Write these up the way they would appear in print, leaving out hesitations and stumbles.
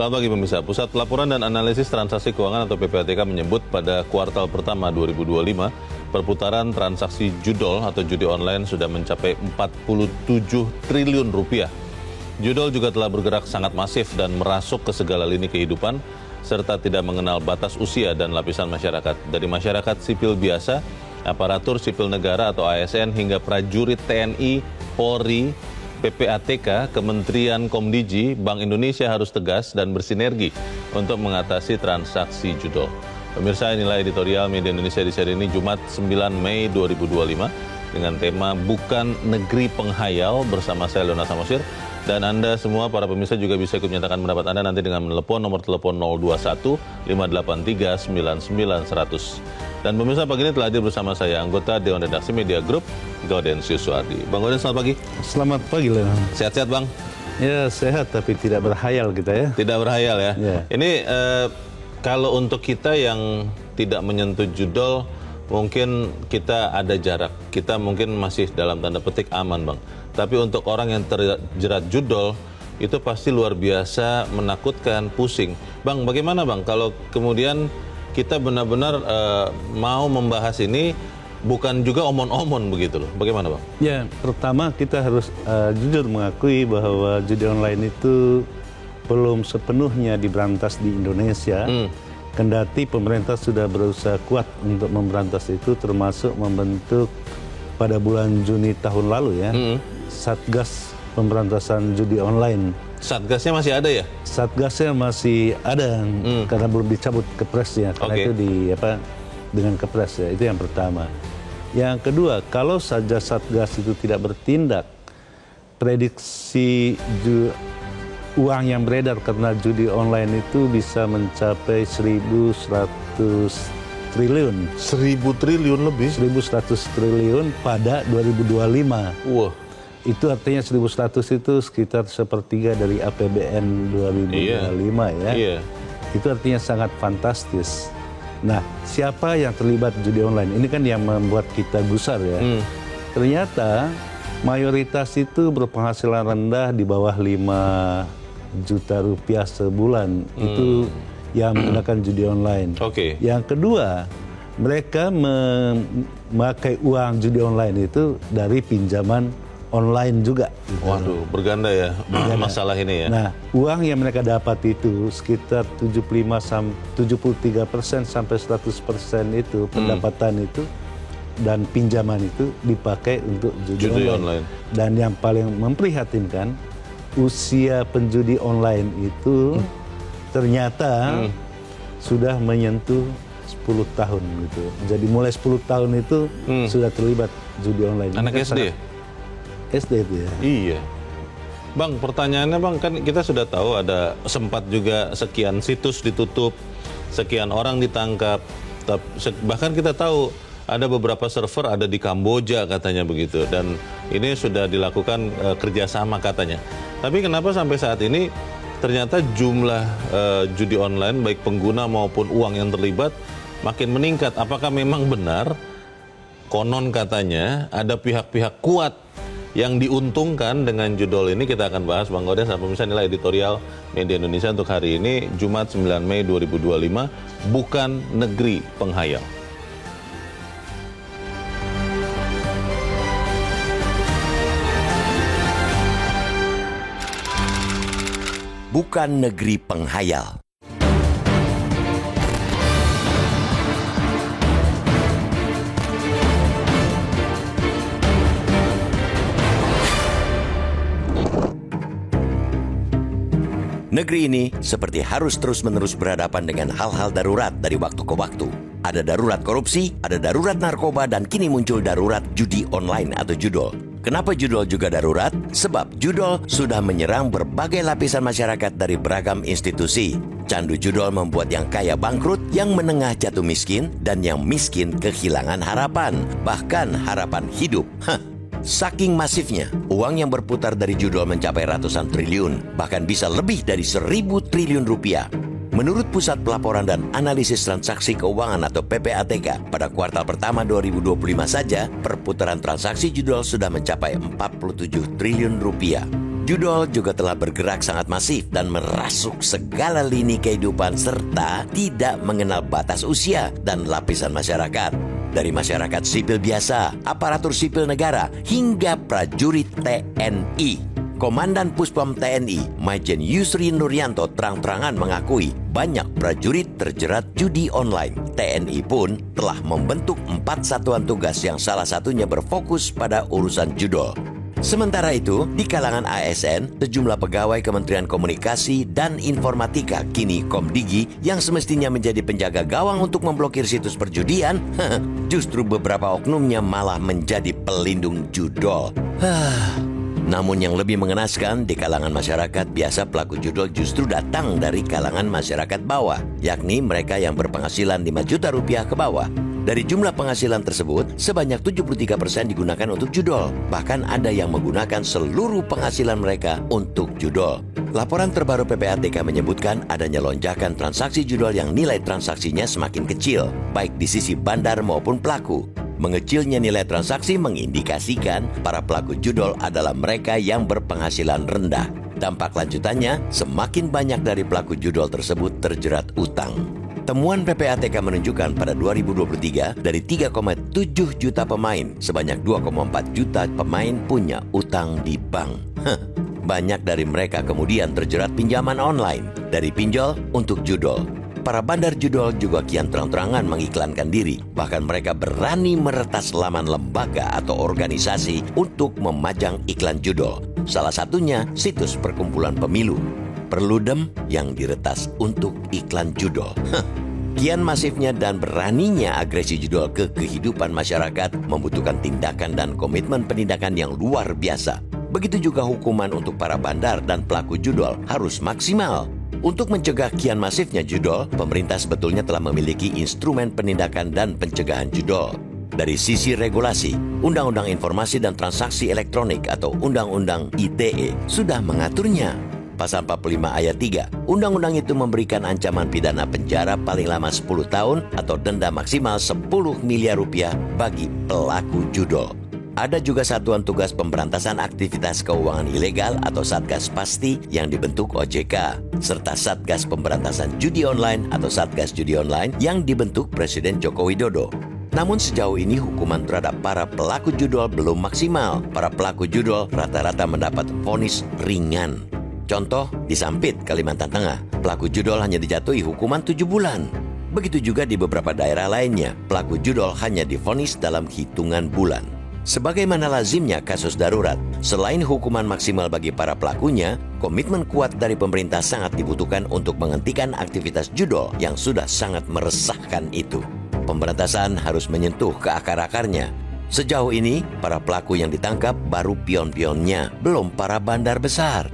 Selamat pagi pemirsa. Pusat Pelaporan dan Analisis Transaksi Keuangan atau PPATK menyebut pada kuartal pertama 2025, perputaran transaksi judol atau judi online sudah mencapai 47 triliun rupiah. Judol juga telah bergerak sangat masif dan merasuk ke segala lini kehidupan, serta tidak mengenal batas usia dan lapisan masyarakat. Dari masyarakat sipil biasa, aparatur sipil negara atau ASN, hingga prajurit TNI, Polri, PPATK, Kementerian Komdiji, Bank Indonesia harus tegas dan bersinergi untuk mengatasi transaksi judol. Pemirsa, inilah editorial Media Indonesia di seri ini Jumat 9 Mei 2025 dengan tema Bukan Negeri Penghayal bersama saya Leona Samosir. Dan Anda semua, para pemirsa, juga bisa ikut menyatakan pendapat Anda nanti dengan menelepon nomor telepon 021 583 99 100. Dan pemirsa, pagi ini telah hadir bersama saya anggota Dewan Redaksi Media Group, Gaudensius Suardi. Bang Gauden, selamat pagi. Selamat pagi, Leon. Sehat-sehat, Bang? Ya, sehat tapi tidak berhayal kita ya. Tidak berhayal ya? Ya. Ini kalau untuk kita yang tidak menyentuh judol, mungkin kita ada jarak. Kita mungkin masih dalam tanda petik aman, Bang. Tapi untuk orang yang terjerat judol, itu pasti luar biasa menakutkan, pusing. Bang, bagaimana Bang kalau kemudian kita benar-benar mau membahas ini, bukan juga omon-omon begitu loh. Bagaimana Bang? Ya, pertama kita harus jujur mengakui bahwa judi online itu belum sepenuhnya diberantas di Indonesia. Kendati pemerintah sudah berusaha kuat untuk memberantas itu, termasuk membentuk pada bulan Juni tahun lalu ya, Satgas Pemberantasan Judi Online. Satgasnya masih ada ya? Satgasnya masih ada karena belum dicabut kepresnya, karena itu dengan kepres ya, itu yang pertama. Yang kedua, kalau saja Satgas itu tidak bertindak, prediksi uang yang beredar karena judi online itu bisa mencapai 1.100 triliun. 1.000 triliun lebih? 1.100 triliun pada 2025. Wah. Itu artinya 1.100 itu sekitar sepertiga dari APBN 2025 ya. Iya. Itu artinya sangat fantastis. Nah, siapa yang terlibat judi online? Ini kan yang membuat kita gusar ya. Ternyata mayoritas itu berpenghasilan rendah di bawah 5 juta rupiah sebulan. Itu yang menggunakan judi online. Yang kedua, mereka memakai uang judi online itu dari pinjaman online juga. Waduh, berganda ya masalah ini ya. Nah, uang yang mereka dapat itu sekitar 73% sampai 100% itu pendapatan itu dan pinjaman itu dipakai untuk judi online. Dan yang paling memprihatinkan, usia penjudi online itu ternyata sudah menyentuh 10 tahun gitu. Jadi mulai 10 tahun itu sudah terlibat judi online. Anak SD? SD itu ya. Iya. Bang, pertanyaannya Bang, kan kita sudah tahu ada sempat juga sekian situs ditutup, sekian orang ditangkap, bahkan kita tahu ada beberapa server ada di Kamboja katanya begitu, dan ini sudah dilakukan kerjasama katanya. Tapi kenapa sampai saat ini ternyata jumlah judi online baik pengguna maupun uang yang terlibat makin meningkat? Apakah memang benar konon katanya ada pihak-pihak kuat yang diuntungkan dengan judol ini? Kita akan bahas Bang Gauden sama pemirsa. Inilah editorial Media Indonesia untuk hari ini Jumat 9 Mei 2025, Bukan Negeri Penghayal. Bukan Negeri Penghayal. Negeri ini seperti harus terus-menerus berhadapan dengan hal-hal darurat dari waktu ke waktu. Ada darurat korupsi, ada darurat narkoba, dan kini muncul darurat judi online atau judol. Kenapa judol juga darurat? Sebab judol sudah menyerang berbagai lapisan masyarakat dari beragam institusi. Candu judol membuat yang kaya bangkrut, yang menengah jatuh miskin, dan yang miskin kehilangan harapan. Bahkan harapan hidup. Saking masifnya, uang yang berputar dari judol mencapai ratusan triliun, bahkan bisa lebih dari 1.000 triliun rupiah. Menurut Pusat Pelaporan dan Analisis Transaksi Keuangan atau PPATK, pada kuartal pertama 2025 saja, perputaran transaksi judol sudah mencapai 47 triliun rupiah. Judol juga telah bergerak sangat masif dan merasuk segala lini kehidupan serta tidak mengenal batas usia dan lapisan masyarakat. Dari masyarakat sipil biasa, aparatur sipil negara, hingga prajurit TNI. Komandan Puspom TNI, Majen Yusri Nuryanto terang-terangan mengakui banyak prajurit terjerat judi online. TNI pun telah membentuk 4 satuan tugas yang salah satunya berfokus pada urusan judol. Sementara itu, di kalangan ASN, sejumlah pegawai Kementerian Komunikasi dan Informatika kini Komdigi yang semestinya menjadi penjaga gawang untuk memblokir situs perjudian, justru beberapa oknumnya malah menjadi pelindung judol. Namun yang lebih mengenaskan, di kalangan masyarakat biasa pelaku judol justru datang dari kalangan masyarakat bawah, yakni mereka yang berpenghasilan 5 juta rupiah ke bawah. Dari jumlah penghasilan tersebut, sebanyak 73% digunakan untuk judol. Bahkan ada yang menggunakan seluruh penghasilan mereka untuk judol. Laporan terbaru PPATK menyebutkan adanya lonjakan transaksi judol yang nilai transaksinya semakin kecil, baik di sisi bandar maupun pelaku. Mengecilnya nilai transaksi mengindikasikan para pelaku judol adalah mereka yang berpenghasilan rendah. Dampak lanjutannya, semakin banyak dari pelaku judol tersebut terjerat utang. Temuan PPATK menunjukkan pada 2023, dari 3,7 juta pemain, sebanyak 2,4 juta pemain punya utang di bank. Banyak dari mereka kemudian terjerat pinjaman online, dari pinjol untuk judol. Para bandar judol juga kian terang-terangan mengiklankan diri. Bahkan mereka berani meretas laman lembaga atau organisasi untuk memajang iklan judol. Salah satunya situs perkumpulan pemilu. Perludem yang diretas untuk iklan judol. Kian masifnya dan beraninya agresi judol ke kehidupan masyarakat membutuhkan tindakan dan komitmen penindakan yang luar biasa. Begitu juga hukuman untuk para bandar dan pelaku judol harus maksimal. Untuk mencegah kian masifnya judol, pemerintah sebetulnya telah memiliki instrumen penindakan dan pencegahan judol. Dari sisi regulasi, Undang-Undang Informasi dan Transaksi Elektronik atau Undang-Undang ITE sudah mengaturnya. Pasal 45 ayat 3, undang-undang itu memberikan ancaman pidana penjara paling lama 10 tahun atau denda maksimal 10 miliar rupiah bagi pelaku judol. Ada juga Satuan Tugas Pemberantasan Aktivitas Keuangan Ilegal atau Satgas Pasti yang dibentuk OJK, serta Satgas Pemberantasan Judi Online atau Satgas Judi Online yang dibentuk Presiden Joko Widodo. Namun sejauh ini hukuman terhadap para pelaku judol belum maksimal. Para pelaku judol rata-rata mendapat vonis ringan. Contoh, di Sampit, Kalimantan Tengah, pelaku judol hanya dijatuhi hukuman 7 bulan. Begitu juga di beberapa daerah lainnya, pelaku judol hanya divonis dalam hitungan bulan. Sebagaimana lazimnya kasus darurat, selain hukuman maksimal bagi para pelakunya, komitmen kuat dari pemerintah sangat dibutuhkan untuk menghentikan aktivitas judol yang sudah sangat meresahkan itu. Pemberantasan harus menyentuh ke akar-akarnya. Sejauh ini, para pelaku yang ditangkap baru pion-pionnya, belum para bandar besar.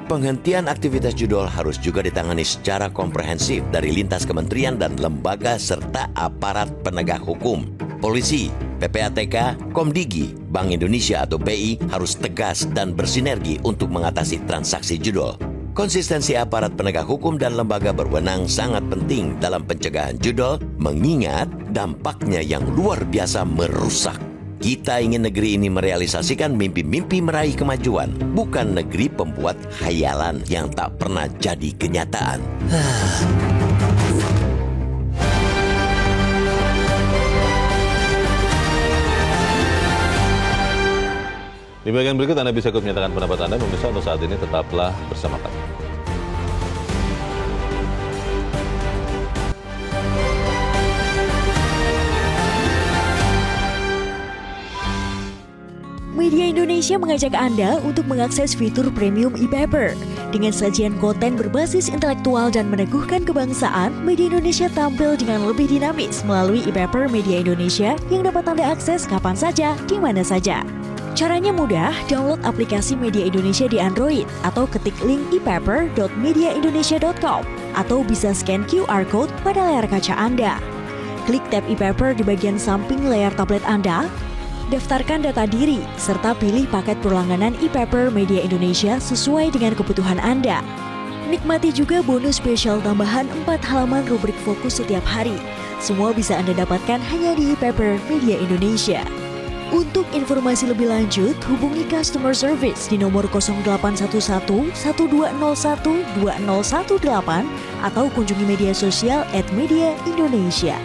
Penghentian aktivitas judol harus juga ditangani secara komprehensif dari lintas kementerian dan lembaga serta aparat penegak hukum. Polisi, PPATK, Komdigi, Bank Indonesia atau BI harus tegas dan bersinergi untuk mengatasi transaksi judol. Konsistensi aparat penegak hukum dan lembaga berwenang sangat penting dalam pencegahan judol, mengingat dampaknya yang luar biasa merusak. Kita ingin negeri ini merealisasikan mimpi-mimpi meraih kemajuan, bukan negeri pembuat khayalan yang tak pernah jadi kenyataan. Di bagian berikut Anda bisa ikut menyatakan pendapat Anda, pemirsa. Untuk saat ini tetaplah bersama kami. Media Indonesia mengajak Anda untuk mengakses fitur premium e-paper. Dengan sajian konten berbasis intelektual dan meneguhkan kebangsaan, Media Indonesia tampil dengan lebih dinamis melalui e-paper Media Indonesia yang dapat Anda akses kapan saja, di mana saja. Caranya mudah, download aplikasi Media Indonesia di Android atau ketik link e-paper.mediaindonesia.com atau bisa scan QR code pada layar kaca Anda. Klik tab e-paper di bagian samping layar tablet Anda, daftarkan data diri, serta pilih paket berlangganan e-paper Media Indonesia sesuai dengan kebutuhan Anda. Nikmati juga bonus spesial tambahan 4 halaman rubrik fokus setiap hari. Semua bisa Anda dapatkan hanya di e-paper Media Indonesia. Untuk informasi lebih lanjut, hubungi customer service di nomor 0811 1201 2018 atau kunjungi media sosial @mediaindonesia.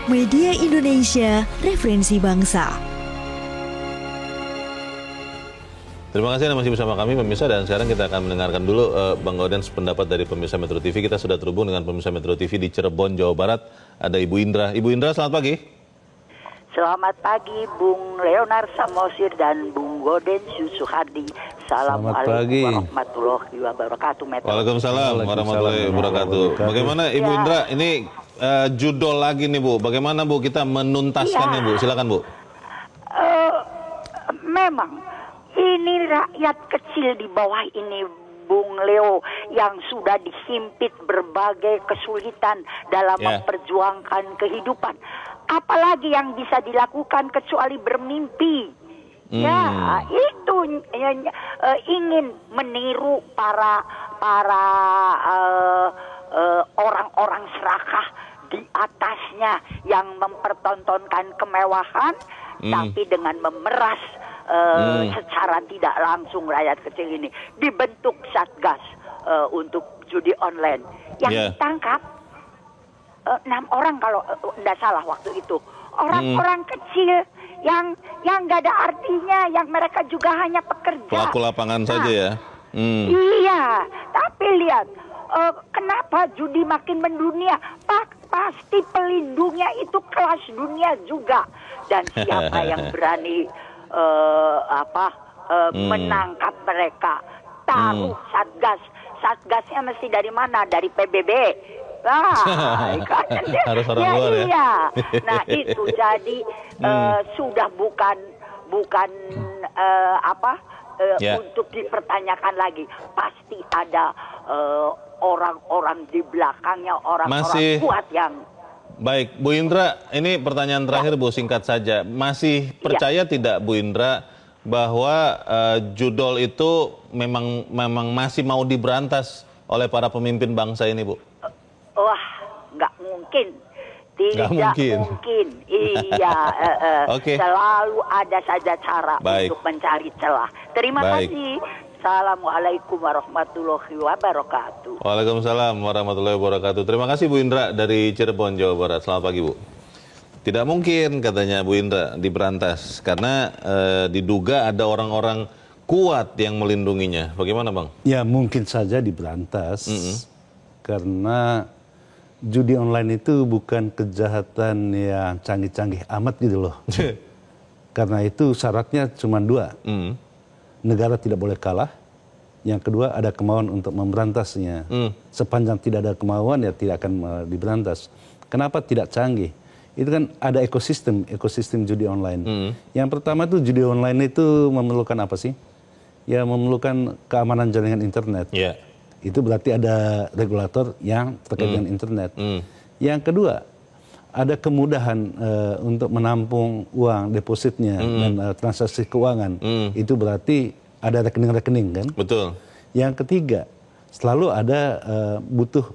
Media Indonesia, referensi bangsa. Terima kasih Anda masih bersama kami pemirsa, dan sekarang kita akan mendengarkan dulu Bang Gaudens pendapat dari pemirsa Metro TV. Kita sudah terhubung dengan pemirsa Metro TV di Cirebon, Jawa Barat. Ada Ibu Indra. Ibu Indra, selamat pagi. Selamat pagi Bung Leonard Samosir dan Bung Gaudens Suhardi. Assalamualaikum warahmatullahi wabarakatuh. Waalaikumsalam warahmatullahi wabarakatuh. Bagaimana Ibu Indra, ini judul lagi nih Bu. Bagaimana Bu kita menuntaskannya Bu? Silakan Bu. Memang ini rakyat kecil di bawah ini Bung Leo yang sudah dihimpit berbagai kesulitan dalam memperjuangkan kehidupan. Apalagi yang bisa dilakukan kecuali bermimpi. Ya, itu ingin meniru para orang-orang serakah di atasnya yang mempertontonkan kemewahan, tapi dengan memeras secara tidak langsung rakyat kecil ini. Dibentuk Satgas untuk judi online yang ditangkap 6 orang kalau tidak salah waktu itu. Orang-orang kecil yang nggak ada artinya, yang mereka juga hanya pekerja. Pelaku lapangan saja ya. Iya, tapi lihat kenapa judi makin mendunia? Pasti pelindungnya itu kelas dunia juga. Dan siapa yang berani menangkap mereka? Taruh Satgas. Satgasnya mesti dari mana? Dari PBB. Harus orang luar ya. Iya. Nah itu jadi sudah bukan untuk dipertanyakan lagi. Pasti ada orang-orang di belakangnya, orang-orang kuat yang. Baik, Bu Indra, ini pertanyaan terakhir Bu, singkat saja. Masih percaya tidak Bu Indra bahwa judol itu memang masih mau diberantas oleh para pemimpin bangsa ini Bu? Wah, nggak mungkin. Tidak mungkin. Iya, selalu ada saja cara untuk mencari celah. Terima kasih. Assalamualaikum warahmatullahi wabarakatuh. Waalaikumsalam warahmatullahi wabarakatuh. Terima kasih Bu Indra dari Cirebon, Jawa Barat. Selamat pagi Bu. Tidak mungkin katanya Bu Indra diberantas karena diduga ada orang-orang kuat yang melindunginya. Bagaimana Bang? Ya mungkin saja diberantas karena judi online itu bukan kejahatan yang canggih-canggih amat gitu loh. Karena itu syaratnya cuma 2. Negara tidak boleh kalah. Yang kedua ada kemauan untuk memberantasnya. Sepanjang tidak ada kemauan ya tidak akan diberantas. Kenapa tidak canggih? Itu kan ada ekosistem judi online. Yang pertama itu judi online itu memerlukan apa sih? Ya memerlukan keamanan jaringan internet. Itu berarti ada regulator yang terkait dengan internet. Yang kedua, ada kemudahan untuk menampung uang depositnya dan transaksi keuangan. Itu berarti ada rekening-rekening kan? Betul. Yang ketiga, selalu ada butuh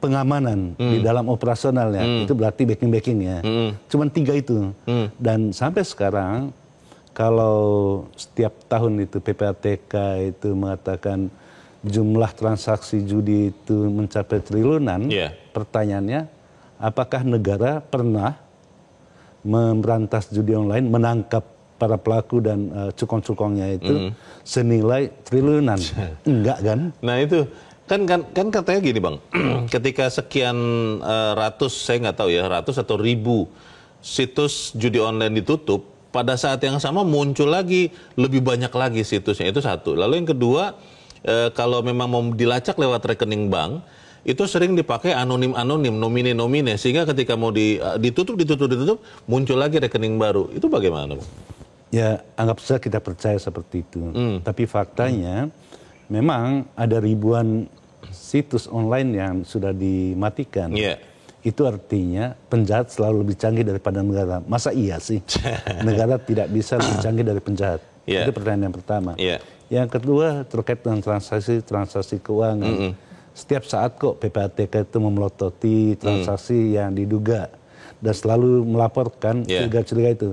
pengamanan di dalam operasionalnya. Itu berarti backing-backingnya. Cuman 3 itu. Dan sampai sekarang, kalau setiap tahun itu PPATK itu mengatakan jumlah transaksi judi itu mencapai triliunan, pertanyaannya, apakah negara pernah memberantas judi online, menangkap para pelaku dan cukong-cukongnya itu senilai triliunan? Enggak kan? Nah itu kan katanya gini Bang, ketika sekian ratus, saya nggak tahu ya, ratus atau ribu situs judi online ditutup, pada saat yang sama muncul lagi lebih banyak lagi situsnya. Itu satu. Lalu yang kedua, kalau memang mau dilacak lewat rekening bank, itu sering dipakai anonim-anonim, nomine-nomine, sehingga ketika mau ditutup, muncul lagi rekening baru. Itu bagaimana, Bang? Ya, anggap saja kita percaya seperti itu. Tapi faktanya, memang ada ribuan situs online yang sudah dimatikan. Itu artinya penjahat selalu lebih canggih daripada negara. Masa iya sih? Negara tidak bisa lebih canggih dari penjahat. Itu pertanyaan yang pertama. Yang kedua terkait dengan transaksi keuangan. Setiap saat kok PPATK itu memelototi transaksi yang diduga dan selalu melaporkan curiga-curiga itu.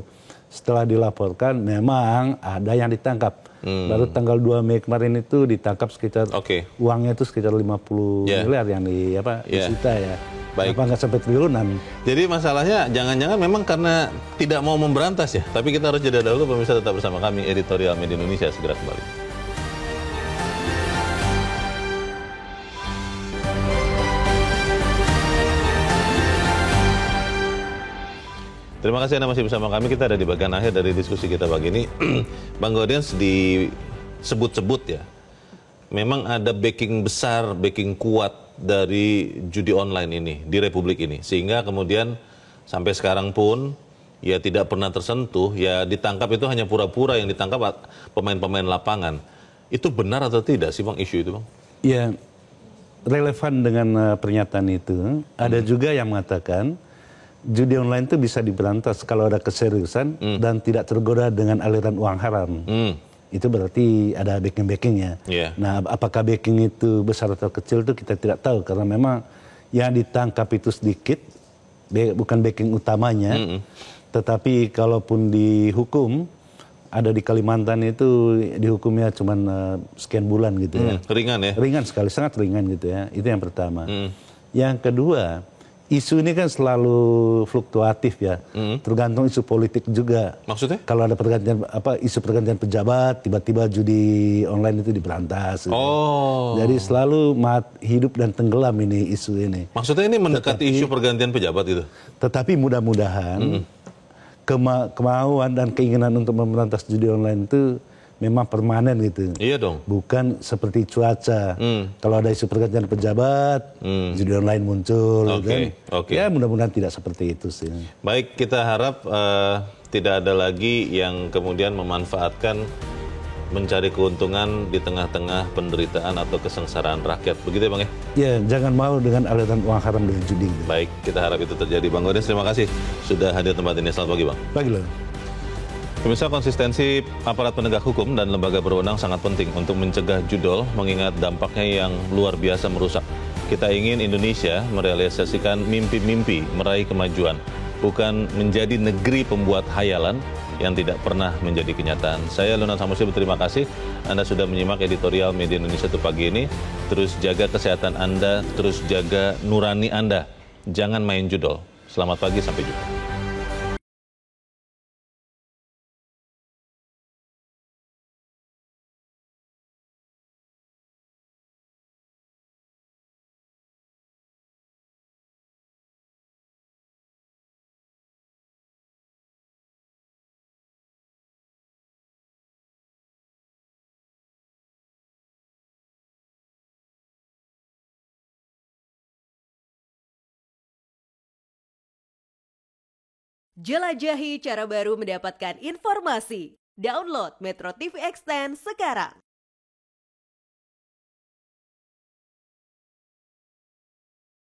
setelah dilaporkan memang ada yang ditangkap. Baru tanggal 2 Mei kemarin itu ditangkap sekitar uangnya itu sekitar 50 miliar yang disita ya. Baik. Apa nggak sampai triliunan? Jadi masalahnya jangan-jangan memang karena tidak mau memberantas ya. Tapi kita harus jeda dahulu, pemirsa tetap bersama kami, Editorial Media Indonesia segera kembali. Terima kasih Anda masih bersama kami. Kita ada di bagian akhir dari diskusi kita pagi ini. Bang Gaudens, disebut-sebut ya, memang ada backing besar, backing kuat dari judi online ini di Republik ini, sehingga kemudian sampai sekarang pun ya tidak pernah tersentuh, ya ditangkap itu hanya pura-pura yang ditangkap pemain-pemain lapangan. Itu benar atau tidak sih Bang, isu itu Bang? Ya, relevan dengan pernyataan itu. Ada juga yang mengatakan judi online itu bisa diberantas kalau ada keseriusan dan tidak tergoda dengan aliran uang haram. Itu berarti ada backing-backingnya. Nah, apakah backing itu besar atau kecil itu kita tidak tahu, karena memang yang ditangkap itu sedikit, bukan backing utamanya. Tetapi kalaupun dihukum, ada di Kalimantan itu dihukumnya cuma sekian bulan gitu ya. Ringan ya? Ringan sekali, sangat ringan gitu ya. Itu yang pertama. Yang kedua, isu ini kan selalu fluktuatif ya, tergantung isu politik juga. Maksudnya? Kalau ada isu pergantian pejabat, tiba-tiba judi online itu diberantas. Gitu. Jadi selalu hidup dan tenggelam ini isu ini. Maksudnya ini mendekati isu pergantian pejabat itu? Tetapi mudah-mudahan kemauan dan keinginan untuk memberantas judi online itu memang permanen gitu. Iya dong. Bukan seperti cuaca. Kalau ada isu pergantian pejabat, judi online muncul. Ya mudah-mudahan tidak seperti itu sih. Baik, kita harap tidak ada lagi yang kemudian memanfaatkan, mencari keuntungan di tengah-tengah penderitaan atau kesengsaraan rakyat. Begitu ya Bang ya? Ya, jangan mau dengan aliran uang haram dari judi. Baik, kita harap itu terjadi. Bang Gaudens, terima kasih sudah hadir tempat ini. Selamat pagi Bang. Pagi loh. Pemirsa, konsistensi aparat penegak hukum dan lembaga berwenang sangat penting untuk mencegah judol, mengingat dampaknya yang luar biasa merusak. Kita ingin Indonesia merealisasikan mimpi-mimpi meraih kemajuan, bukan menjadi negeri pembuat hayalan yang tidak pernah menjadi kenyataan. Saya Lunan Samusi berterima kasih Anda sudah menyimak Editorial Media Indonesia itu pagi ini. Terus jaga kesehatan Anda, terus jaga nurani Anda. Jangan main judol. Selamat pagi, sampai jumpa. Jelajahi cara baru mendapatkan informasi. Download Metro TV Extend sekarang.